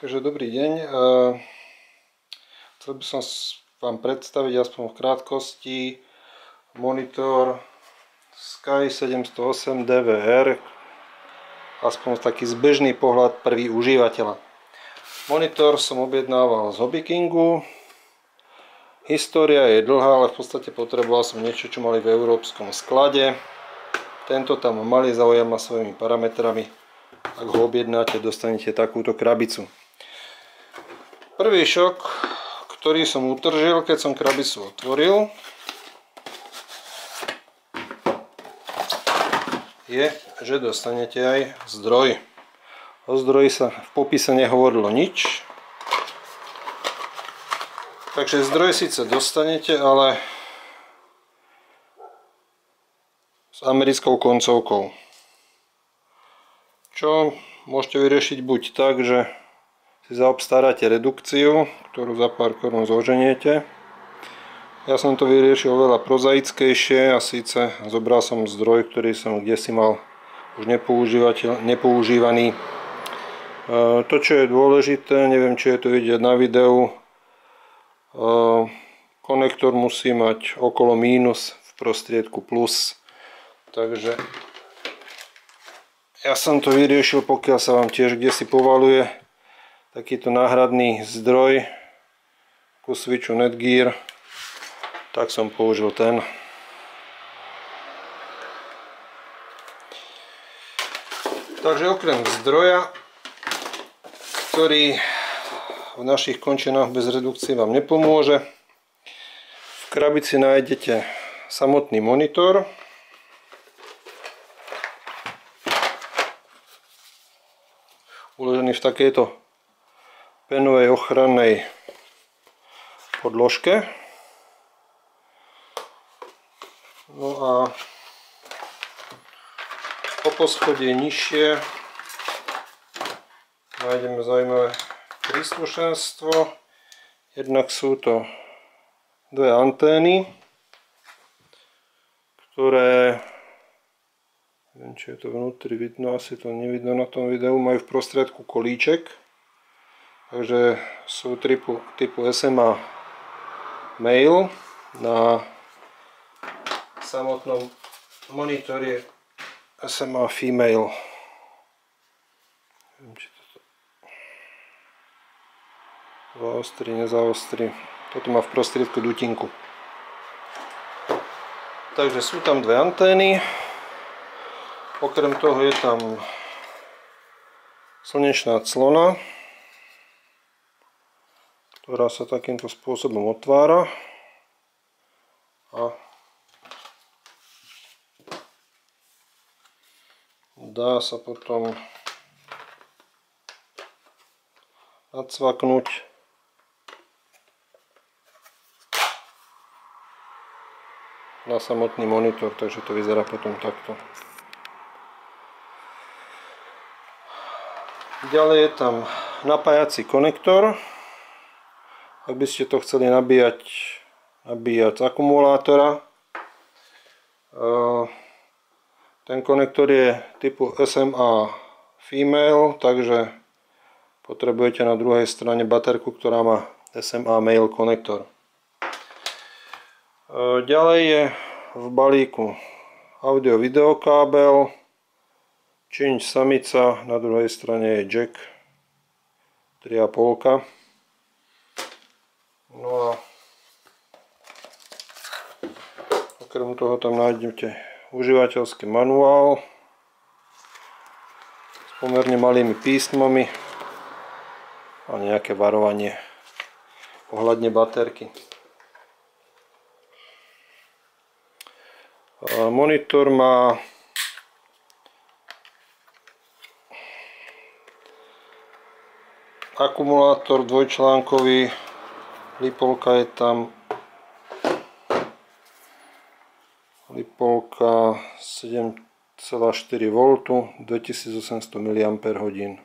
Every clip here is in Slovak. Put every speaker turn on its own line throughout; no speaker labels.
Takže dobrý deň. Chcel by som vám predstaviť aspoň v krátkosti monitor Sky 708 DVR, aspoň taký zbežný pohľad prvý užívateľa. Monitor som objednával z Hobbykingu. História je dlhá, ale v podstate potreboval som niečo, čo mali v európskom sklade. Tento tam mali, zaujíma svojimi parametrami. Ak ho objednáte, dostanete takúto krabicu. Prvý šok, ktorý som utržil, keď som krabicu otvoril, je, že dostanete aj zdroj. O zdroji sa v popise nehovorilo nič. Takže zdroj síce dostanete, ale s americkou koncovkou. Čo môžete vyriešiť buď tak, že si zaobstaráte redukciu, ktorú za pár korún zoženiete. Ja som to vyriešil veľa prozaickejšie a síce zobral som zdroj, ktorý som kdesi mal už nepoužívaný. To, čo je dôležité, neviem, či je to vidieť na videu, konektor musí mať okolo mínus, v prostriedku plus. Takže ja som to vyriešil, pokiaľ sa vám tiež kdesi povaluje takýto náhradný zdroj ku switchu Netgear, tak som použil ten. Takže okrem zdroja, ktorý v našich končinách bez redukcie vám nepomôže, v krabici nájdete samotný monitor, uložený v takejto penovej ochrannej podložke. No a po poschodí nižšie nájdeme zaujímavé príslušenstvo. Jednak sú to dve antény, ktoré, neviem, či je to vnútri vidno, asi to nevidno na tom videu, majú v prostriedku kolíček. Takže sú typu SMA male, na samotnom monitore SMA female. Neviem, či to zaostri, nezaostri. Toto má v prostriedku dutinku. Takže sú tam dve antény. Okrem toho je tam slnečná clona, ktorá sa takýmto spôsobom otvára a dá sa potom nacvaknúť na samotný monitor, takže to vyzerá potom takto. Ďalej je tam napájací konektor. Ak by ste to chceli nabíjať z akumulátora. Ten konektor je typu SMA female, takže potrebujete na druhej strane baterku, ktorá má SMA male konektor. Ďalej je v balíku audio-video kábel, činč samica, na druhej strane je jack 3,5. No a okrem toho tam nájdete užívateľský manuál s pomerne malými písmami a nejaké varovanie ohľadne baterky. Monitor má akumulátor dvojčlánkový, lipolka je tam, lipolka 7,4 V, 2800 mAh.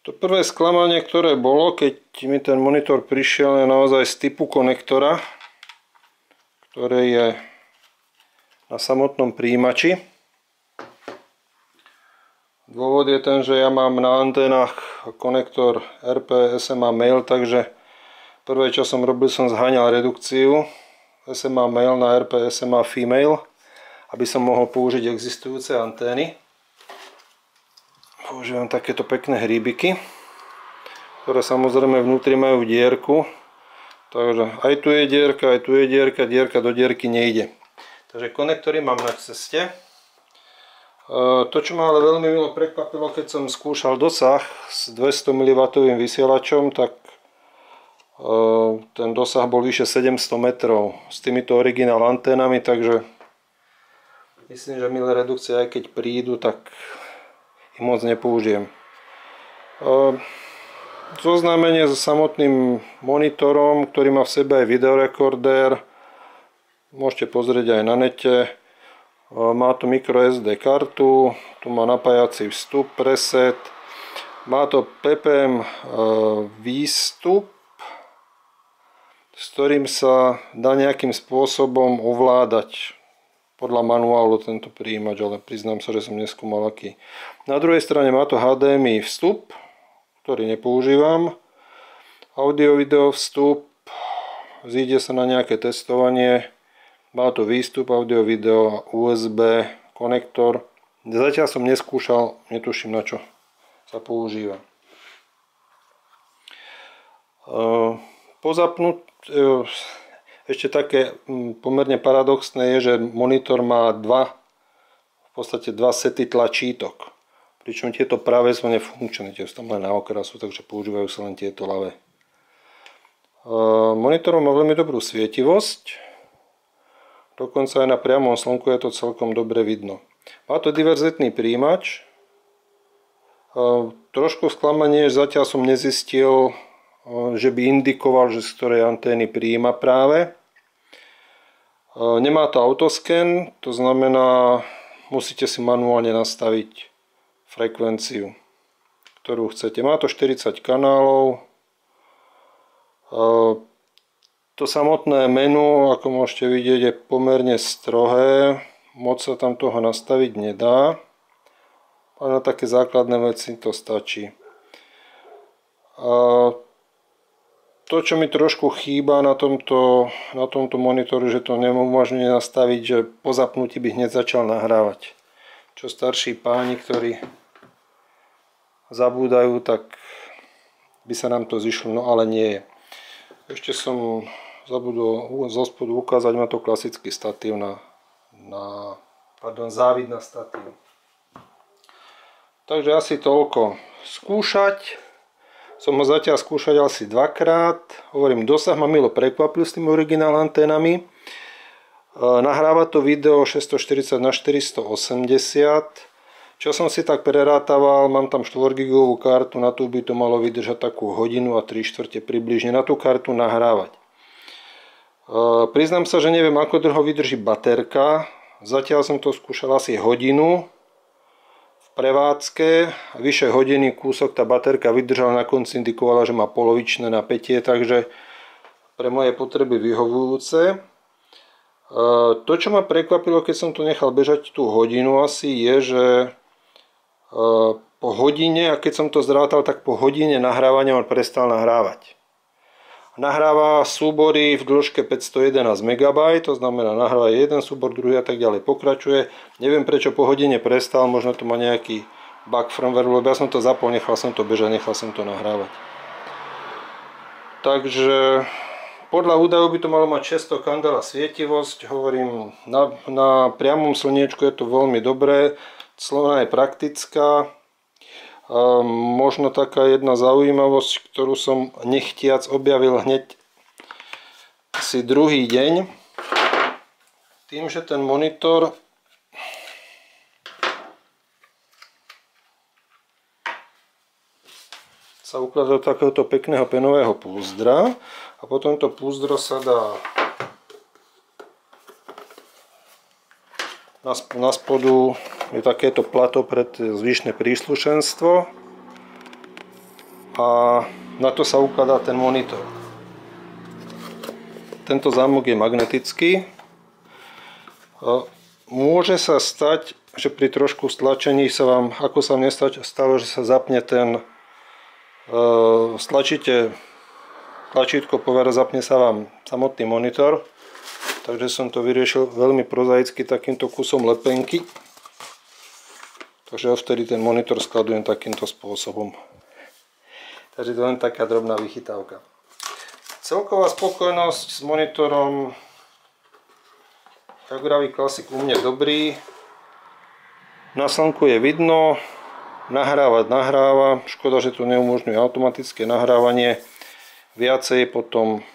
To prvé sklamanie, ktoré bolo, keď mi ten monitor prišiel, je naozaj z typu konektora, ktoré je na samotnom prijímači. Dôvod je ten, že ja mám na anténach konektor RP SMA Mail, takže prvé, čo som robil, som zháňal redukciu SMA Mail na RP SMA Female, aby som mohol použiť existujúce antény. Používam takéto pekné hríbiky, ktoré samozrejme vnútri majú dierku. Takže aj tu je dierka, aj tu je dierka, dierka do dierky nejde. Takže konektory mám na ceste. To, čo ma ale veľmi milo prekvapilo, keď som skúšal dosah s 200 mW vysielačom, tak ten dosah bol vyše 700 metrov s týmito originál anténami, takže myslím, že milé redukcie, aj keď prídu, tak ich moc nepoužijem. Zoznámenie so samotným monitorom, ktorý má v sebe aj videorekordér, môžete pozrieť aj na nete. Má tu microSD kartu, tu má napájací vstup, preset, má to PPM výstup, s ktorým sa dá nejakým spôsobom ovládať podľa manuálu tento prijímač, ale priznám sa, že som neskúmal aký. Na druhej strane má to HDMI vstup, ktorý nepoužívam. Audio video vstup, zíde sa na nejaké testovanie. Má to výstup, audio video, USB, konektor. Zatiaľ som neskúšal, netuším na čo sa používa. Ešte také pomerne paradoxné je, že monitor má v podstate dva sety tlačítok. Pričom tieto pravé sú nefunkčné, tie sú tam len na okrasu, takže používajú sa len tieto ľavé. Monitor má veľmi dobrú svietivosť. Dokonca aj na priamom slnku je to celkom dobre vidno. Má to diverzitný prijímač. Trošku sklamanie, že zatiaľ som nezistil, že by indikoval, že z ktorej antény prijíma práve. Nemá to autoscan, to znamená, musíte si manuálne nastaviť frekvenciu, ktorú chcete. Má to 40 kanálov. To samotné menu, ako môžete vidieť, je pomerne strohé. Moc sa tam toho nastaviť nedá. A na také základné veci to stačí. To, čo mi trošku chýba na tomto monitore, že to neumožňuje nastaviť, že po zapnutí by hneď začal nahrávať. Čo starší páni, ktorí zabúdajú, tak by sa nám to zišlo, no ale nie je. Ešte som zabudol zo spodu ukázať, má to klasický statív závid na statív. Takže asi toľko. Skúšať. Som ho zatiaľ skúšať asi dvakrát. Hovorím, dosah ma milo prekvapil s tými originál anténami. Nahráva to video 640 na 480. Čo som si tak prerátával, mám tam 4 GB kartu, na tú by to malo vydržať takú hodinu a 3/4 približne na tú kartu nahrávať. Priznám sa, že neviem, ako dlho vydrží baterka. Zatiaľ som to skúšal asi hodinu prevádzke, vyše hodiny kúsok tá baterka vydržala, na konci indikovala, že má polovičné napätie, takže pre moje potreby vyhovujúce. To, čo ma prekvapilo, keď som to nechal bežať tú hodinu asi, je, že po hodine, a keď som to zrátal, tak po hodine nahrávania on prestal nahrávať. Nahráva súbory v dĺžke 511 MB, to znamená nahráva jeden súbor, druhý a tak ďalej, pokračuje. Neviem, prečo po hodine prestal, možno to má nejaký bug firmware, lebo ja som to zapol, nechal som to bežať, nechal som to nahrávať. Takže podľa údajov by to malo mať 600 kandela svietivosť, hovorím, na priamom slniečku je to veľmi dobré, clona je praktická. Možno taká jedna zaujímavosť, ktorú som nechtiac objavil hneď si druhý deň, tým, že ten monitor sa ukladá do takéhoto pekného penového púzdra a potom to púzdro sa dá na spodu je takéto plato pre zvyšné príslušenstvo. a na to sa ukladá ten monitor. Tento zámok je magnetický. Môže sa stať, že pri trošku stlačení sa vám, ako sa mne stalo, že sa zapne ten, stlačíte tlačítko povera, zapne sa vám samotný monitor. Takže som to vyriešil veľmi prozaicky takýmto kusom lepenky. Takže vtedy ten monitor skladujem takýmto spôsobom. Takže to je len taká drobná vychytávka. Celková spokojnosť s monitorom, tak vraví klasik, u mňa dobrý. Na slnku je vidno, nahrávať nahráva, škoda, že to neumožňuje automatické nahrávanie. Viacej potom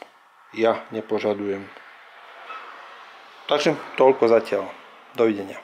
ja nepožadujem. Takže toľko zatiaľ. Dovidenia.